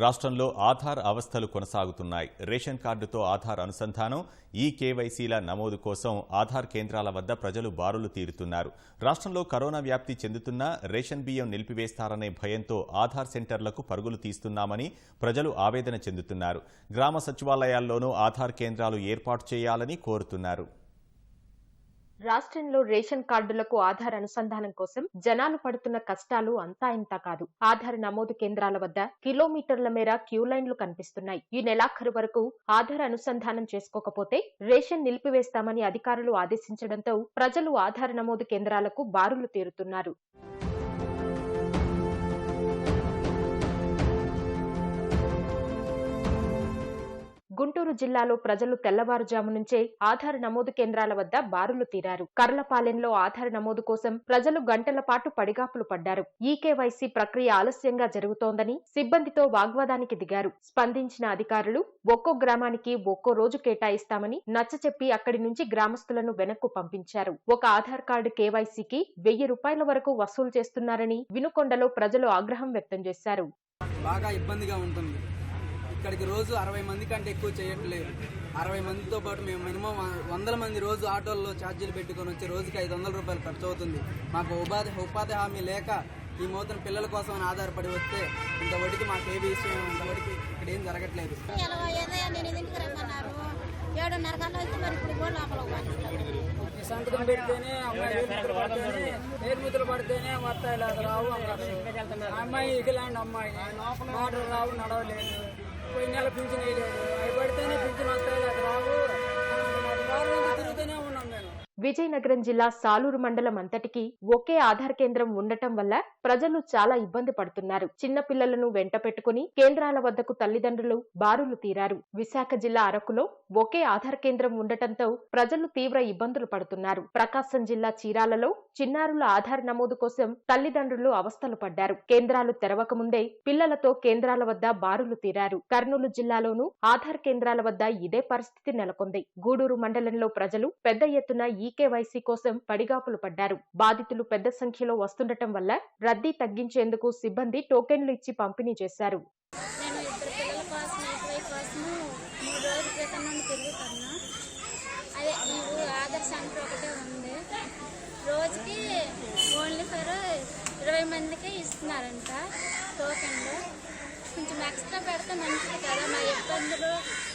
రాష్ట్రంలో ఆధార్ అవస్థలు కొనసాగుతున్నాయి. రేషన్ కార్డుతో ఆధార్ అనుసంధానం, కేవైసీల నమోదు కోసం ఆధార్ కేంద్రాల వద్ద ప్రజలు బారులు తీరుతున్నారు. రాష్ట్రంలో కరోనా వ్యాప్తి చెందుతున్నా రేషన్ బియ్యం నిలిపివేస్తారనే భయంతో ఆధార్ సెంటర్లకు పరుగులు తీస్తున్నామని ప్రజలు ఆవేదన చెందుతున్నారు. గ్రామ సచివాలయాల్లోనూ ఆధార్ కేంద్రాలు ఏర్పాటు చేయాలని కోరుతున్నారు. రాష్ట్రంలో రేషన్ కార్డులకు ఆధార్ అనుసంధానం కోసం జనాలు పడుతున్న కష్టాలు అంతా ఇంతా కాదు. ఆధార్ నమోదు కేంద్రాల వద్ద కిలోమీటర్ల మేర క్యూ లైన్లు కనిపిస్తున్నాయి. ఈ నెలాఖరు వరకు ఆధార్ అనుసంధానం చేసుకోకపోతే రేషన్ నిలిపివేస్తామని అధికారులు ఆదేశించడంతో ప్రజలు ఆధార్ నమోదు కేంద్రాలకు బారులు తీరుతున్నారు. గుంటూరు జిల్లాలో ప్రజలు తెల్లవారుజాము నుంచే ఆధార్ నమోదు కేంద్రాల వద్ద బారులు తీరారు. కర్లపాలెంలో ఆధార్ నమోదు కోసం ప్రజలు గంటల పాటు పడిగాపులు పడ్డారు. కేవైసీ ప్రక్రియ ఆలస్యంగా జరుగుతోందని సిబ్బందితో వాగ్వాదానికి దిగారు. స్పందించిన అధికారులు ఒక్కో గ్రామానికి ఒక్కో రోజు కేటాయిస్తామని నచ్చచెప్పి అక్కడి నుంచి గ్రామస్తులను వెనక్కు పంపించారు. ఒక ఆధార్ కార్డు కేవైసీకి 1000 రూపాయల వరకు వసూలు చేస్తున్నారని వినుకొండలో ప్రజలు ఆగ్రహం వ్యక్తం చేశారు. బాగా ఇబ్బందిగా ఉంటుంది. ఇక్కడికి రోజు 60 మంది కంటే ఎక్కువ చేయట్లేదు. 60 మందితో పాటు మేము మినిమం 100 మంది రోజు ఆటోల్లో ఛార్జీలు పెట్టుకొని వచ్చి రోజుకి 500 రూపాయలు ఖర్చు అవుతుంది. మాకు ఉపాధి హామీ లేక ఈ మూతన పిల్లల కోసం ఆధారపడి వస్తే ఇంతవరకు మాకు ఏ విషయం ఇంతవరకు ఇక్కడ ఏం జరగట్లేదు. 7:30 కల్లా వచ్చి మరి ఇప్పుడు సంతకం పెడితేనే అమ్మాయి వేలుముద్రలు పడితేనే వస్తాయి, లేదా రావు అన్నారు. అమ్మాయి ఇలాంటి అమ్మాయి మాటలు రావు, నడవలేదు. పోయి నెల పింఛన్ వేయలేదు. అవి పడితేనే పింఛన్ వస్తాయి, లేదా రావు. తిరుగుతూనే ఉన్నాం మేము. విజయనగరం జిల్లా సాలూరు మండలం అంతటికి ఒకే ఆధార్ కేంద్రం ఉండటం వల్ల ప్రజలు చాలా ఇబ్బంది పడుతున్నారు. చిన్న పిల్లలను వెంట పెట్టుకుని కేంద్రాల వద్దకు తల్లిదండ్రులు బారులు తీరారు. విశాఖ జిల్లా అరకులో ఒకే ఆధార్ కేంద్రం ఉండటంతో ప్రజలు తీవ్ర ఇబ్బందులు పడుతున్నారు. ప్రకాశం జిల్లా చీరాలలో చిన్నారుల ఆధార్ నమోదు కోసం తల్లిదండ్రులు అవస్థలు పడ్డారు. కేంద్రాలు తెరవక ముందే పిల్లలతో కేంద్రాల వద్ద బారులు తీరారు. కర్నూలు జిల్లాలోనూ ఆధార్ కేంద్రాల వద్ద ఇదే పరిస్థితి నెలకొంది. గూడూరు మండలంలో ప్రజలు పెద్ద ఎత్తున కేవైసీ కోసం పడిగాపులు పడ్డారు. బాధితులు పెద్ద సంఖ్యలో వస్తుండటం వల్ల రద్దీ తగ్గించేందుకు సిబ్బంది టోకెన్లు ఇచ్చి పంపిణీ చేశారు. ఆధార్ సెంటర్ ఒకటే ఉంది. రోజుకి ఓన్లీ ఫర్ 20 మందికి ఇస్తున్నారంట టోకెన్లు. కొంచెం ఎక్స్ట్రా పెడితే మంచిది కదా. మా ఇబ్బందులు,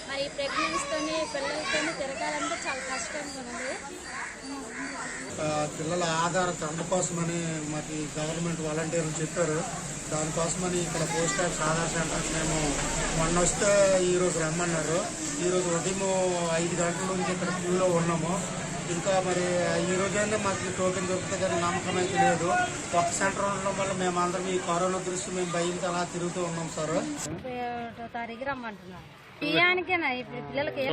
మరి ప్రెగ్నెన్సీతోని పిల్లలతోని తిరగాలంటే చాలా కష్టంగా ఉంది. పిల్లల ఆధార్ అందుకోసమని మాకు గవర్నమెంట్ వాలంటీర్లు చెప్పారు. దానికోసమని ఇక్కడ పోస్ట్ ఆఫీస్ ఆధార్ సెంటర్కి మేము మొన్న వస్తే ఈరోజు రమ్మన్నారు. ఈరోజు ఉదయం 5 గంటల నుంచి ఇక్కడ క్యూలో ఉన్నాము. ఇంకా మరి ఈ రోజైనా మాకు టోకెన్ దొరుకుతుంది కానీ నమ్మకం అయితే లేదు. ఒక సెంటర్ ఉండడం వల్ల మేము అందరం ఈ కరోనా దృష్టి మేము భయంతో అలా తిరుగుతూ ఉన్నాం సార్. 1 తారీఖు రమ్మంటున్నారు. బియ్యానికేనా ఇప్పుడు పిల్లలకి ఏం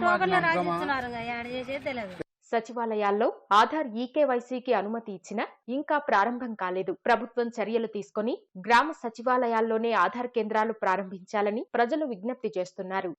టోకెన్లు రాసిస్తున్నారు, చేసేది తెలియదు. సచివాలయాల్లో ఆధార్ కేవైసీకి అనుమతి ఇచ్చినా ఇంకా ప్రారంభం కాలేదు. ప్రభుత్వం చర్యలు తీసుకుని గ్రామ సచివాలయాల్లోనే ఆధార్ కేంద్రాలు ప్రారంభించాలని ప్రజలు విజ్ఞప్తి చేస్తున్నారు.